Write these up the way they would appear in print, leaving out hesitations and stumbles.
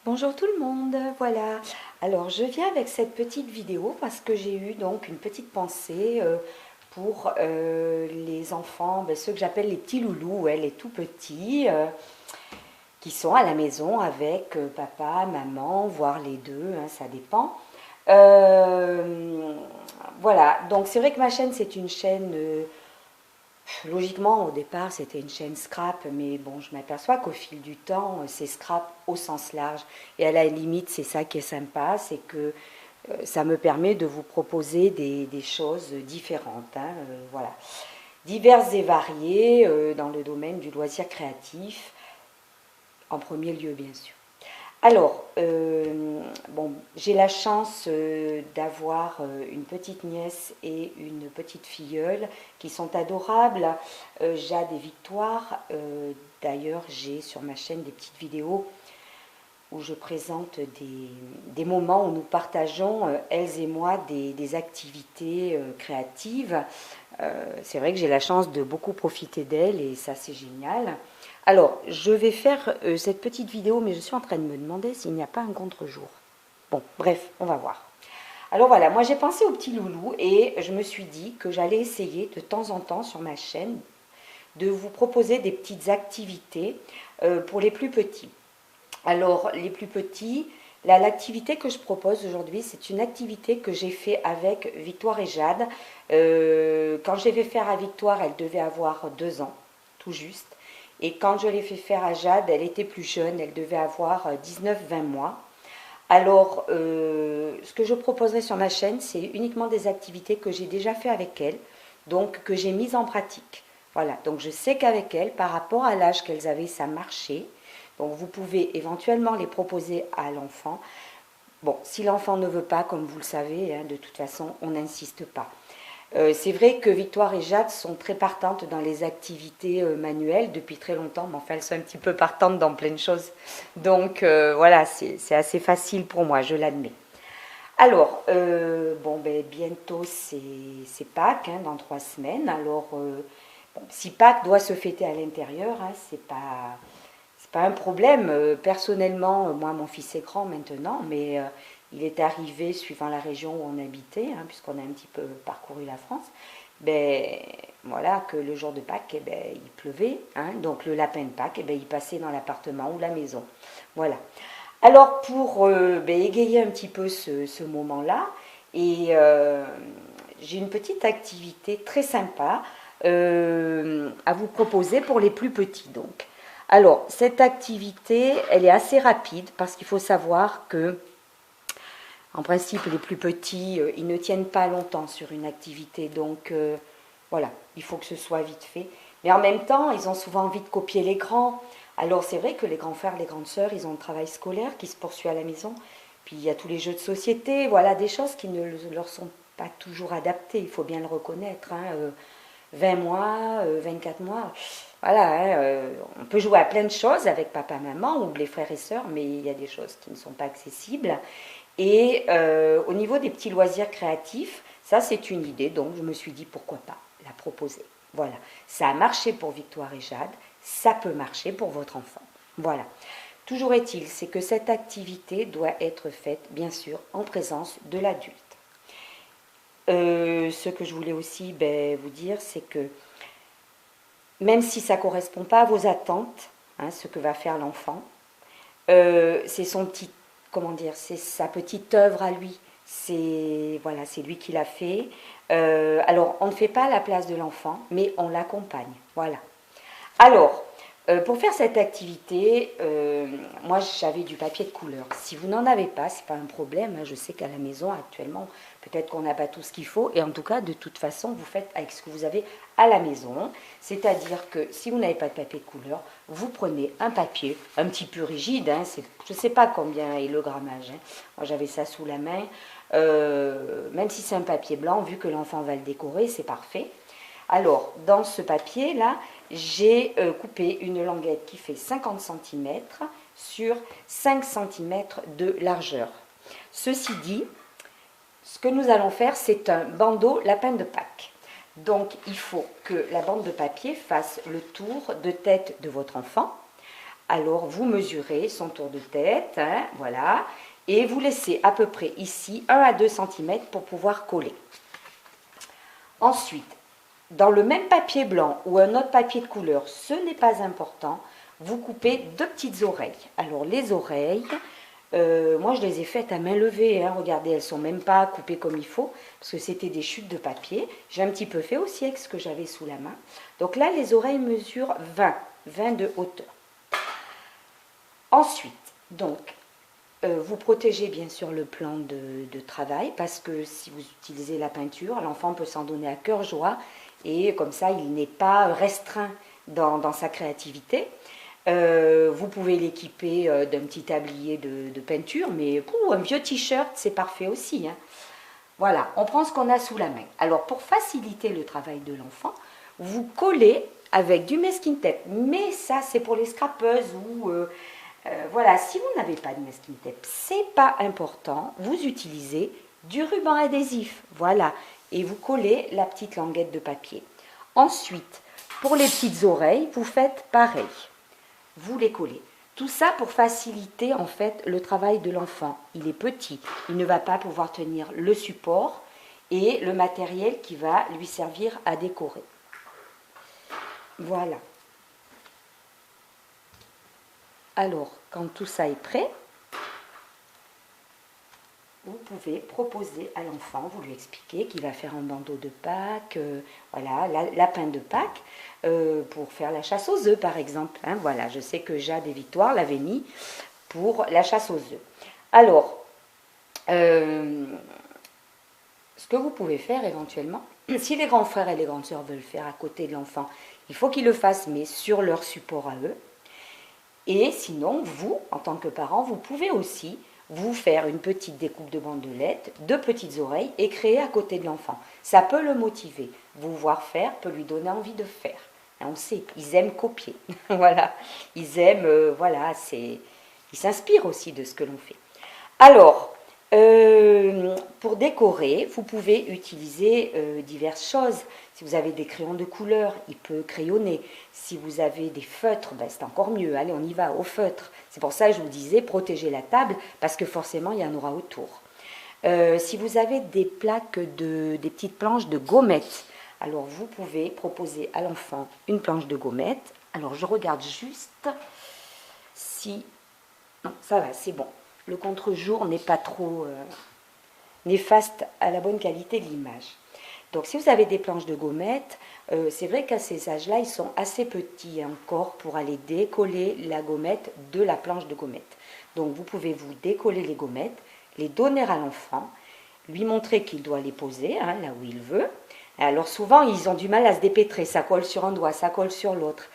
Bonjour tout le monde, voilà. Alors je viens avec cette petite vidéo parce que j'ai eu donc une petite pensée pour les enfants, ceux que j'appelle les petits loulous, ouais, les tout petits, qui sont à la maison avec papa, maman, voire les deux, hein, ça dépend. Euh, voilà, donc c'est vrai que ma chaîne c'est une chaîne logiquement, au départ, c'était une chaîne scrap, mais bon, je m'aperçois qu'au fil du temps, c'est scrap au sens large. Et à la limite, c'est ça qui est sympa, c'est que ça me permet de vous proposer des choses différentes. Hein, voilà. Diverses et variées dans le domaine du loisir créatif, en premier lieu, bien sûr. Alors, bon, j'ai la chance d'avoir une petite nièce et une petite filleule qui sont adorables. Jade et Victoire. D'ailleurs, j'ai sur ma chaîne des petites vidéos où je présente des moments où nous partageons, elles et moi, des activités créatives. C'est vrai que j'ai la chance de beaucoup profiter d'elles et ça, c'est génial. Alors, je vais faire cette petite vidéo, mais je suis en train de me demander s'il n'y a pas un contre-jour. Bon, bref, on va voir. Alors voilà, moi j'ai pensé au petit loulou et je me suis dit que j'allais essayer de temps en temps sur ma chaîne de vous proposer des petites activités pour les plus petits. Alors, les plus petits, l'activité que je propose aujourd'hui, c'est une activité que j'ai fait avec Victoire et Jade. Quand je l'ai fait faire à Victoire, elle devait avoir 2 ans, tout juste. Et quand je l'ai fait faire à Jade, elle était plus jeune, elle devait avoir 19-20 mois. Alors, ce que je proposerai sur ma chaîne, c'est uniquement des activités que j'ai déjà fait avec elle, donc que j'ai mises en pratique. Voilà, donc je sais qu'avec elle, par rapport à l'âge qu'elles avaient, ça marchait. Donc vous pouvez éventuellement les proposer à l'enfant. Bon, si l'enfant ne veut pas, comme vous le savez, hein, de toute façon, on n'insiste pas. C'est vrai que Victoire et Jade sont très partantes dans les activités manuelles depuis très longtemps, mais enfin elles sont un petit peu partantes dans plein de choses. Donc voilà, c'est assez facile pour moi, je l'admets. Alors, bon, bientôt c'est Pâques, hein, dans 3 semaines. Alors, bon, si Pâques doit se fêter à l'intérieur, hein, c'est pas un problème. Personnellement, moi, mon fils est grand maintenant, mais il est arrivé, suivant la région où on habitait, hein, puisqu'on a un petit peu parcouru la France, ben voilà, que le jour de Pâques, eh ben, il pleuvait, hein, donc le lapin de Pâques, eh ben, il passait dans l'appartement ou la maison. Voilà. Alors pour égayer un petit peu ce moment-là, et j'ai une petite activité très sympa à vous proposer pour les plus petits donc. Alors cette activité, elle est assez rapide parce qu'il faut savoir que en principe les plus petits, ils ne tiennent pas longtemps sur une activité, donc voilà, il faut que ce soit vite fait. Mais en même temps, ils ont souvent envie de copier les grands. Alors c'est vrai que les grands frères, les grandes sœurs, ils ont le travail scolaire qui se poursuit à la maison. Puis il y a tous les jeux de société, voilà, des choses qui ne leur sont pas toujours adaptées, il faut bien le reconnaître. Hein, 20 mois, 24 mois, voilà, hein, on peut jouer à plein de choses avec papa, maman ou les frères et sœurs, mais il y a des choses qui ne sont pas accessibles. Et au niveau des petits loisirs créatifs, ça c'est une idée, donc je me suis dit pourquoi pas la proposer. Voilà, ça a marché pour Victoire et Jade, ça peut marcher pour votre enfant. Voilà. Toujours est-il, c'est que cette activité doit être faite, bien sûr, en présence de l'adulte. Ce que je voulais aussi vous dire, c'est que même si ça ne correspond pas à vos attentes, hein, ce que va faire l'enfant, c'est son petit, comment dire, c'est sa petite œuvre à lui. C'est voilà, c'est lui qui l'a fait. Alors, on ne fait pas à la place de l'enfant, mais on l'accompagne. Voilà. Alors, pour faire cette activité, moi j'avais du papier de couleur. Si vous n'en avez pas, c'est pas un problème. Hein. Je sais qu'à la maison actuellement, peut-être qu'on n'a pas tout ce qu'il faut. Et en tout cas, de toute façon, vous faites avec ce que vous avez à la maison. C'est-à-dire que si vous n'avez pas de papier de couleur, vous prenez un papier un petit peu rigide. Hein, je ne sais pas combien est le grammage. Hein. Moi j'avais ça sous la main. Même si c'est un papier blanc, vu que l'enfant va le décorer, c'est parfait. Alors, dans ce papier-là, j'ai coupé une languette qui fait 50 cm sur 5 cm de largeur. Ceci dit, ce que nous allons faire, c'est un bandeau lapin de Pâques. Donc, il faut que la bande de papier fasse le tour de tête de votre enfant, Alors, vous mesurez son tour de tête, hein, voilà, et vous laissez à peu près ici 1 à 2 cm pour pouvoir coller. Ensuite, dans le même papier blanc ou un autre papier de couleur, ce n'est pas important, vous coupez 2 petites oreilles. Alors, les oreilles, moi je les ai faites à main levée, hein, regardez, elles ne sont même pas coupées comme il faut, parce que c'était des chutes de papier. J'ai un petit peu fait aussi avec ce que j'avais sous la main. Donc là, les oreilles mesurent 20 de hauteur. Ensuite, donc, vous protégez bien sûr le plan de travail, parce que si vous utilisez la peinture, l'enfant peut s'en donner à cœur joie, et comme ça, il n'est pas restreint dans sa créativité. Vous pouvez l'équiper d'un petit tablier de peinture, mais un vieux t-shirt, c'est parfait aussi, hein. Voilà, on prend ce qu'on a sous la main. Alors, pour faciliter le travail de l'enfant, vous collez avec du masking tape, mais ça, c'est pour les scrapeuses ou... voilà, si vous n'avez pas de masking tape, c'est pas important, vous utilisez du ruban adhésif, voilà, et vous collez la petite languette de papier. Ensuite, pour les petites oreilles, vous faites pareil, vous les collez. Tout ça pour faciliter en fait le travail de l'enfant. Il est petit, il ne va pas pouvoir tenir le support et le matériel qui va lui servir à décorer. Voilà. Alors, quand tout ça est prêt, vous pouvez proposer à l'enfant, vous lui expliquez qu'il va faire un bandeau de Pâques, voilà, lapin de Pâques, pour faire la chasse aux œufs par exemple. Hein, voilà, je sais que Jade et Victoire l'avaient mis pour la chasse aux œufs. Alors, ce que vous pouvez faire éventuellement, si les grands frères et les grandes sœurs veulent faire à côté de l'enfant, il faut qu'ils le fassent, mais sur leur support à eux. Et sinon, vous, en tant que parent, vous pouvez aussi vous faire une petite découpe de bandelettes, 2 petites oreilles et créer à côté de l'enfant. Ça peut le motiver. Vous voir faire peut lui donner envie de faire. On sait, ils aiment copier. Voilà, ils aiment, voilà, ils s'inspirent aussi de ce que l'on fait. Alors, pour décorer, vous pouvez utiliser diverses choses. Si vous avez des crayons de couleur, il peut crayonner. Si vous avez des feutres, ben c'est encore mieux. Allez, on y va, au feutre. C'est pour ça que je vous disais, protégez la table, parce que forcément, il y en aura autour. Si vous avez des plaques, des petites planches de gommettes, alors vous pouvez proposer à l'enfant une planche de gommettes. Alors, je regarde juste si... Non, ça va, c'est bon. Le contre-jour n'est pas trop néfaste à la bonne qualité de l'image. Donc si vous avez des planches de gommettes, c'est vrai qu'à ces âges-là, ils sont assez petits encore pour aller décoller la gommette de la planche de gommettes. Donc vous pouvez vous décoller les gommettes, les donner à l'enfant, lui montrer qu'il doit les poser hein, là où il veut. Alors souvent, ils ont du mal à se dépêtrer, ça colle sur un doigt, ça colle sur l'autre.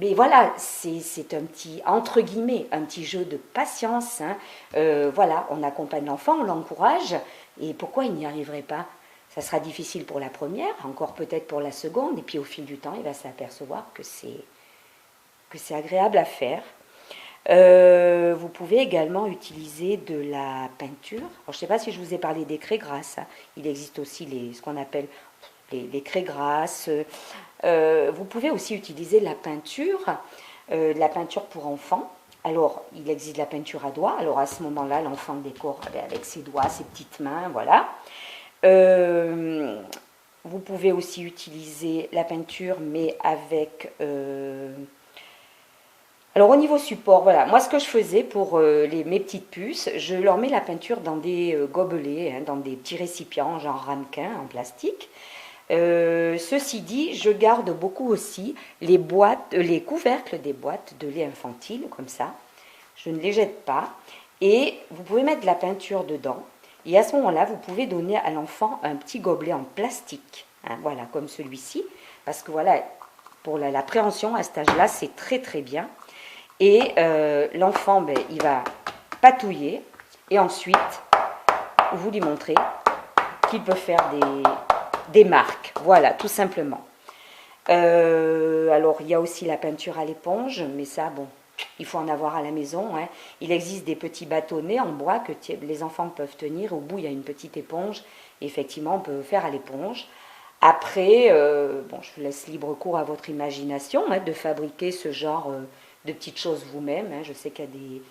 Mais voilà, c'est un petit, entre guillemets, un petit jeu de patience. Hein. Voilà, on accompagne l'enfant, on l'encourage. Et pourquoi il n'y arriverait pas? Ça sera difficile pour la première, encore peut-être pour la seconde. Et puis au fil du temps, il va s'apercevoir que c'est agréable à faire. Vous pouvez également utiliser de la peinture. Alors, je ne sais pas si je vous ai parlé des craies grasses. Hein. Il existe aussi ce qu'on appelle les craies grasses. Vous pouvez aussi utiliser la peinture pour enfants. Alors, il existe la peinture à doigts. Alors, à ce moment-là, l'enfant décore avec ses doigts, ses petites mains, voilà. Vous pouvez aussi utiliser la peinture, mais avec... Alors, au niveau support, voilà. Moi, ce que je faisais pour mes petites puces, je leur mets la peinture dans des gobelets, hein, dans des petits récipients, genre ramequin, en plastique. Ceci dit, je garde beaucoup aussi les couvercles des boîtes de lait infantile, comme ça. Je ne les jette pas. Et vous pouvez mettre de la peinture dedans. Et à ce moment-là, vous pouvez donner à l'enfant un petit gobelet en plastique. Hein, voilà, comme celui-ci. Parce que voilà, pour la préhension à cet âge-là, c'est très très bien. Et l'enfant, ben, il va patouiller. Et ensuite, vous lui montrez qu'il peut faire des marques, voilà, tout simplement. Alors, il y a aussi la peinture à l'éponge, mais ça, bon, il faut en avoir à la maison. Hein. Il existe des petits bâtonnets en bois que les enfants peuvent tenir. Au bout, il y a une petite éponge. Et effectivement, on peut faire à l'éponge. Après, bon, je vous laisse libre cours à votre imagination hein, de fabriquer ce genre de petites choses vous-même. Hein. Je sais qu'il y a des...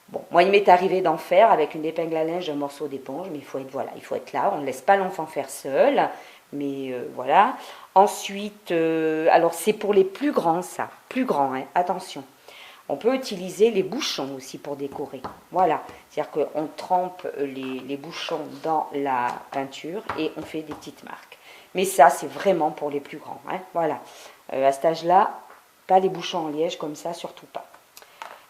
Bon, moi, il m'est arrivé d'en faire avec une épingle à linge, un morceau d'éponge, mais il faut être, voilà, il faut être là. On ne laisse pas l'enfant faire seul, mais voilà. Ensuite, alors c'est pour les plus grands, ça. Plus grands, hein, attention. On peut utiliser les bouchons aussi pour décorer. Voilà, c'est-à-dire qu'on trempe les bouchons dans la peinture et on fait des petites marques. Mais ça, c'est vraiment pour les plus grands. Hein. Voilà, à cet âge-là, pas les bouchons en liège comme ça, surtout pas.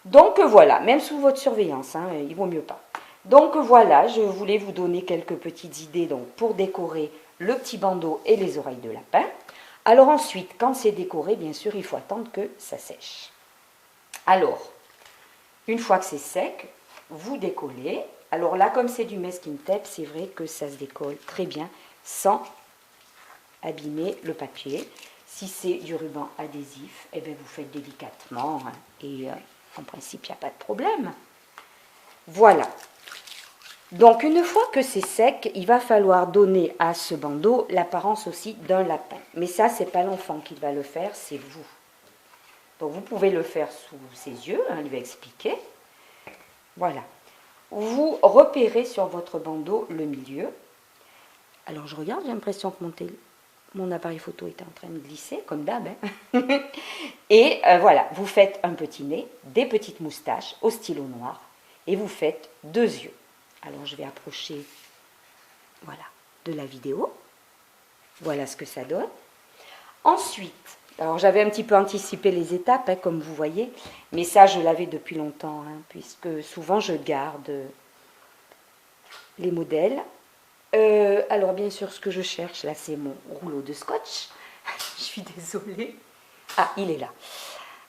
Donc voilà, même sous votre surveillance, hein, il vaut mieux pas. Donc voilà, je voulais vous donner quelques petites idées donc, pour décorer le petit bandeau et les oreilles de lapin. Alors ensuite, quand c'est décoré, bien sûr, il faut attendre que ça sèche. Alors, une fois que c'est sec, vous décollez. Alors là, comme c'est du masking tape, c'est vrai que ça se décolle très bien sans abîmer le papier. Si c'est du ruban adhésif, eh bien vous faites délicatement hein, et en principe, il n'y a pas de problème. Voilà. Donc, une fois que c'est sec, il va falloir donner à ce bandeau l'apparence aussi d'un lapin. Mais ça, ce n'est pas l'enfant qui va le faire, c'est vous. Donc, vous pouvez le faire sous ses yeux, hein, lui expliquer. Voilà. Vous repérez sur votre bandeau le milieu. Alors, je regarde, j'ai l'impression que mon appareil photo est en train de glisser, comme d'hab. Hein. Et voilà, vous faites un petit nez, des petites moustaches au stylo noir, et vous faites 2 yeux. Alors, je vais approcher, voilà, de la vidéo. Voilà ce que ça donne. Ensuite, alors j'avais un petit peu anticipé les étapes, hein, comme vous voyez, mais ça, je l'avais depuis longtemps, hein, puisque souvent, je garde les modèles. Alors, bien sûr, ce que je cherche, là, c'est mon rouleau de scotch. Je suis désolée. Ah, il est là.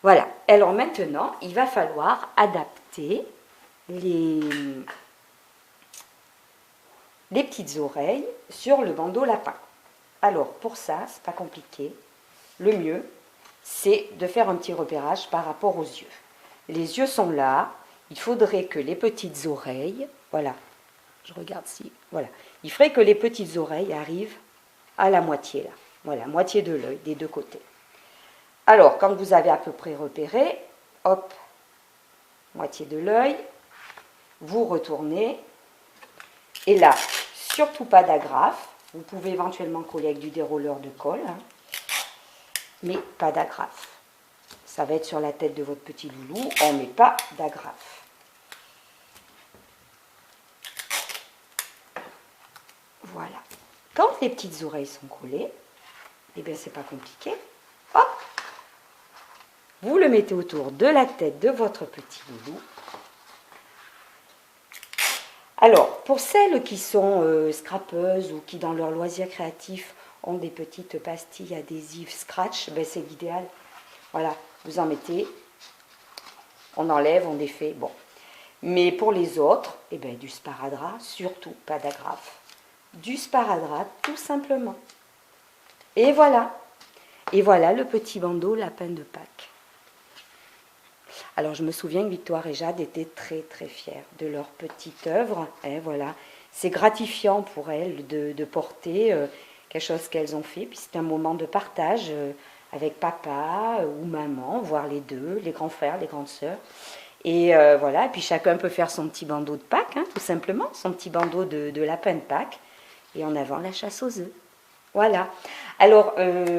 Voilà. Alors, maintenant, il va falloir adapter les petites oreilles sur le bandeau lapin. Alors, pour ça, c'est pas compliqué. Le mieux, c'est de faire un petit repérage par rapport aux yeux. Les yeux sont là. Il faudrait que les petites oreilles, voilà, je regarde si, voilà, il faudrait que les petites oreilles arrivent à la moitié là. Voilà, moitié de l'œil, des deux côtés. Alors, quand vous avez à peu près repéré, hop, moitié de l'œil, vous retournez. Et là, surtout pas d'agrafe. Vous pouvez éventuellement coller avec du dérouleur de colle, hein, mais pas d'agrafe. Ça va être sur la tête de votre petit loulou, on ne met pas d'agrafe. Voilà. Quand les petites oreilles sont collées, eh bien c'est pas compliqué. Hop, vous le mettez autour de la tête de votre petit loulou. Alors, pour celles qui sont scrapeuses ou qui, dans leur loisir créatif, ont des petites pastilles adhésives scratch, ben c'est l'idéal. Voilà, vous en mettez, on enlève, on défait, bon. Mais pour les autres, eh ben, du sparadrap, surtout pas d'agrafe. Du sparadrap, tout simplement. Et voilà. Et voilà le petit bandeau lapin de Pâques. Alors, je me souviens que Victoire et Jade étaient très, très fiers de leur petite œuvre. Et voilà. C'est gratifiant pour elles de porter quelque chose qu'elles ont fait. Puis c'est un moment de partage avec papa ou maman, voire les deux, les grands frères, les grandes sœurs. Et voilà. Et puis chacun peut faire son petit bandeau de Pâques, hein, tout simplement. Son petit bandeau de lapin de Pâques. Et en avant, la chasse aux œufs. Voilà. Alors,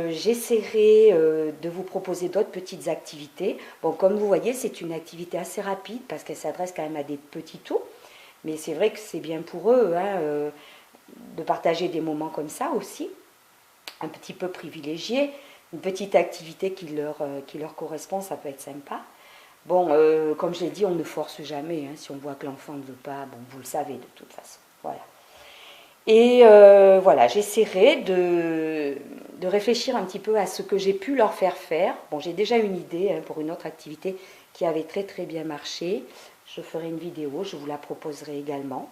j'essaierai de vous proposer d'autres petites activités. Bon, comme vous voyez, c'est une activité assez rapide parce qu'elle s'adresse quand même à des petits tout. Mais c'est vrai que c'est bien pour eux hein, de partager des moments comme ça aussi, un petit peu privilégiés. Une petite activité qui leur correspond, ça peut être sympa. Bon, comme je l'ai dit, on ne force jamais. Hein, si on voit que l'enfant ne veut pas, bon, vous le savez de toute façon. Voilà. Et voilà, j'essaierai de réfléchir un petit peu à ce que j'ai pu leur faire faire. Bon, j'ai déjà une idée hein, pour une autre activité qui avait très très bien marché. Je ferai une vidéo, je vous la proposerai également.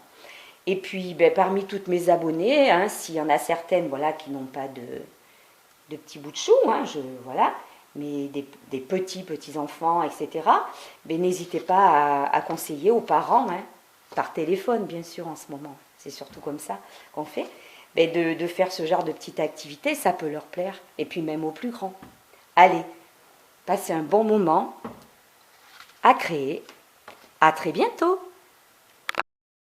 Et puis, ben, parmi toutes mes abonnées, hein, s'il y en a certaines voilà, qui n'ont pas de petits bouts de chou, hein, voilà, mais des petits enfants, etc., ben, n'hésitez pas à conseiller aux parents, hein, par téléphone bien sûr en ce moment. C'est surtout comme ça qu'on fait, mais de faire ce genre de petite activité, ça peut leur plaire, et puis même aux plus grands. Allez, passez un bon moment, à créer. À très bientôt!